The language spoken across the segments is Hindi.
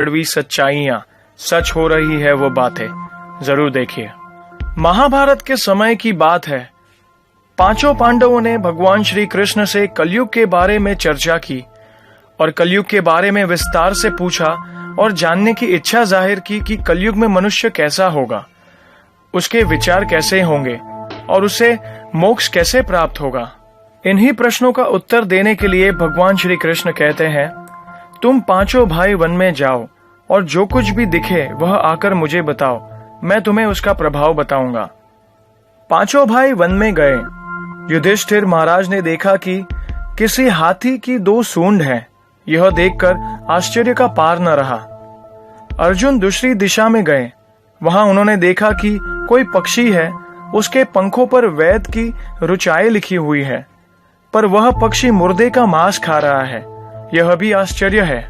कड़वी सच्चाइयां सच हो रही है वो बातें जरूर देखिए। महाभारत के समय की बात है। पांचों पांडवों ने भगवान श्री कृष्ण से कलयुग के बारे में चर्चा की और कलयुग के बारे में विस्तार से पूछा और जानने की इच्छा जाहिर की कि कलयुग में मनुष्य कैसा होगा, उसके विचार कैसे होंगे और उसे मोक्ष कैसे प्राप्त होगा। इन्हीं प्रश्नों का उत्तर देने के लिए भगवान श्री कृष्ण कहते हैं, तुम पांचों भाई वन में जाओ और जो कुछ भी दिखे वह आकर मुझे बताओ, मैं तुम्हें उसका प्रभाव बताऊंगा। पांचों भाई वन में गए। युधिष्ठिर महाराज ने देखा कि किसी हाथी की 2 सूंड हैं। यह देखकर आश्चर्य का पार न रहा। अर्जुन दूसरी दिशा में गए। वहां उन्होंने देखा कि कोई पक्षी है, उसके पंखों पर वैद की ऋचाएं लिखी हुई है, पर वह पक्षी मुर्दे का मांस खा रहा है। यह भी आश्चर्य है।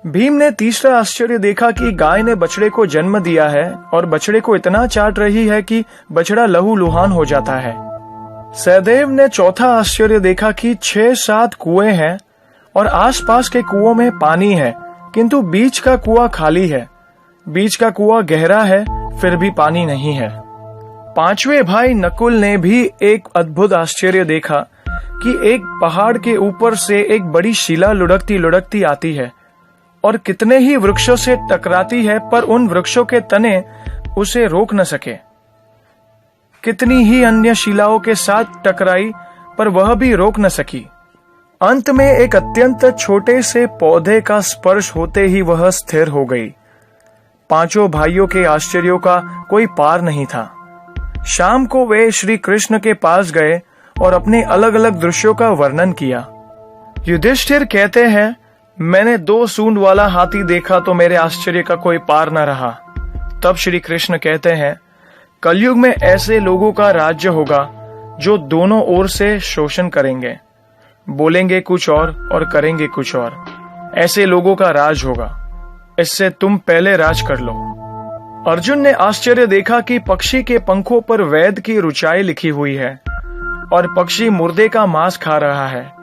भीम ने तीसरा आश्चर्य देखा कि गाय ने बछड़े को जन्म दिया है और बछड़े को इतना चाट रही है कि बछड़ा लहूलुहान हो जाता है। सहदेव ने चौथा आश्चर्य देखा कि 6-7 कुएं हैं और आसपास के कुओं में पानी है, किंतु बीच का कुआं खाली है। बीच का कुआं गहरा है, फिर भी पानी नहीं है। पांचवें भाई नकुल ने भी एक अद्भुत आश्चर्य देखा कि एक पहाड़ के ऊपर से एक बड़ी शिला लुढ़कती लुढ़कती आती है और कितने ही वृक्षों से टकराती है, पर उन वृक्षों के तने उसे रोक न सके। कितनी ही अन्य शिलाओं के साथ टकराई, पर वह भी रोक न सकी। अंत में एक अत्यंत छोटे से पौधे का स्पर्श होते ही वह स्थिर हो गई। पांचों भाइयों के आश्चर्यों का कोई पार नहीं था। शाम को वे श्री कृष्ण के पास गए और अपने अलग अलग दृश्यों का वर्णन किया। युधिष्ठिर कहते हैं, मैंने 2 सूंड वाला हाथी देखा तो मेरे आश्चर्य का कोई पार न रहा। तब श्री कृष्ण कहते हैं, कलयुग में ऐसे लोगों का राज्य होगा जो दोनों ओर से शोषण करेंगे, बोलेंगे कुछ और करेंगे कुछ और। ऐसे लोगों का राज होगा। इससे तुम पहले राज कर लो। अर्जुन ने आश्चर्य देखा कि पक्षी के पंखों पर वैद की ऋचाएं लिखी हुई है और पक्षी मुर्दे का मांस खा रहा है।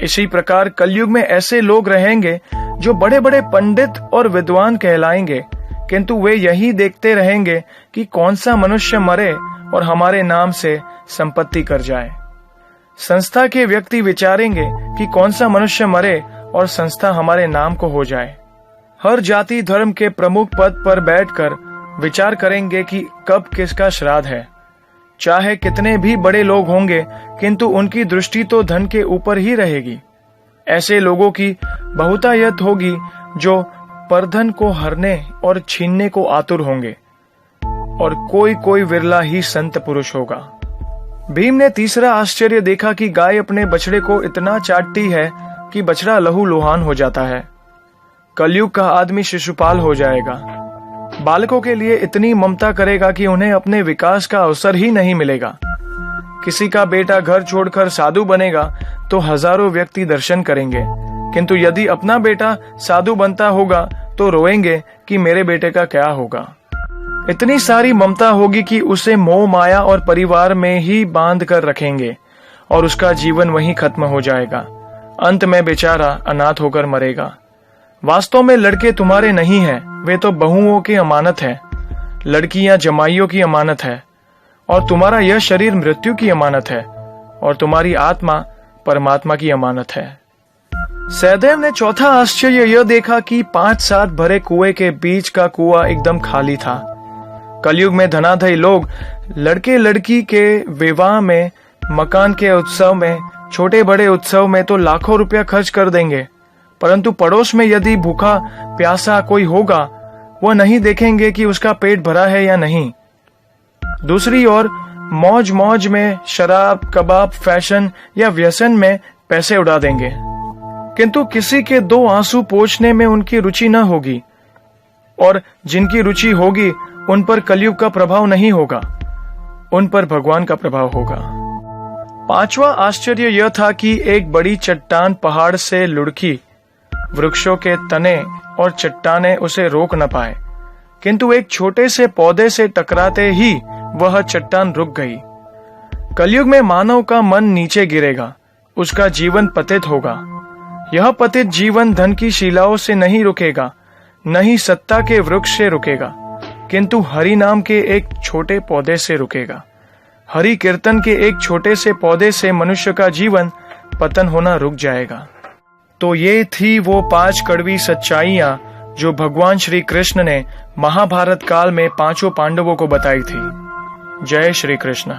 इसी प्रकार कलयुग में ऐसे लोग रहेंगे जो बड़े बड़े पंडित और विद्वान कहलाएंगे, किंतु वे यही देखते रहेंगे कि कौन सा मनुष्य मरे और हमारे नाम से संपत्ति कर जाए। संस्था के व्यक्ति विचारेंगे कि कौन सा मनुष्य मरे और संस्था हमारे नाम को हो जाए। हर जाति धर्म के प्रमुख पद पर बैठकर विचार करेंगे कि कब किसका श्राद्ध है। चाहे कितने भी बड़े लोग होंगे, किंतु उनकी दृष्टि तो धन के ऊपर ही रहेगी। ऐसे लोगों की बहुतायत होगी जो परधन को हरने और छीनने को आतुर होंगे, और कोई कोई विरला ही संत पुरुष होगा। भीम ने तीसरा आश्चर्य देखा कि गाय अपने बछड़े को इतना चाटती है कि बछड़ा लहूलुहान हो जाता है। कलयुग का आदमी शिशुपाल हो जाएगा। बालकों के लिए इतनी ममता करेगा कि उन्हें अपने विकास का अवसर ही नहीं मिलेगा। किसी का बेटा घर छोड़कर साधु बनेगा तो हजारों व्यक्ति दर्शन करेंगे, किंतु यदि अपना बेटा साधु बनता होगा तो रोएंगे कि मेरे बेटे का क्या होगा। इतनी सारी ममता होगी कि उसे मोह माया और परिवार में ही बांध कर रखेंगे और उसका जीवन वहीं खत्म हो जाएगा। अंत में बेचारा अनाथ होकर मरेगा। वास्तव में लड़के तुम्हारे नहीं हैं, वे तो बहुओं की अमानत है। लड़कियां जमाइयों की अमानत है और तुम्हारा यह शरीर मृत्यु की अमानत है और तुम्हारी आत्मा परमात्मा की अमानत है। सहदेव ने चौथा आश्चर्य यह देखा कि 5-7 भरे कुएं के बीच का कुआं एकदम खाली था। कलयुग में धनाढ्य लोग लड़के लड़की के विवाह में, मकान के उत्सव में, छोटे बड़े उत्सव में तो लाखों रुपया खर्च कर देंगे, परंतु पड़ोस में यदि भूखा प्यासा कोई होगा, वह नहीं देखेंगे कि उसका पेट भरा है या नहीं। दूसरी ओर मौज मौज में शराब, कबाब, फैशन या व्यसन में पैसे उड़ा देंगे, किंतु किसी के 2 आंसू पोंछने में उनकी रुचि न होगी, और जिनकी रुचि होगी उन पर कलयुग का प्रभाव नहीं होगा, उन पर भगवान का प्रभाव होगा। पांचवा आश्चर्य यह था कि एक बड़ी चट्टान पहाड़ से लुढ़की। वृक्षों के तने और चट्टाने उसे रोक न पाए, किंतु एक छोटे से पौधे से टकराते ही वह चट्टान रुक गई। कलयुग में मानव का मन नीचे गिरेगा, उसका जीवन पतित होगा। यह पतित जीवन धन की शिलाओं से नहीं रुकेगा, न ही सत्ता के वृक्ष से रुकेगा, किंतु हरि नाम के एक छोटे पौधे से रुकेगा। हरि कीर्तन के एक छोटे से पौधे से मनुष्य का जीवन पतन होना रुक जाएगा। तो ये थी वो 5 कड़वी सच्चाइयां जो भगवान श्री कृष्ण ने महाभारत काल में 5 पांडवों को बताई थी। जय श्री कृष्ण।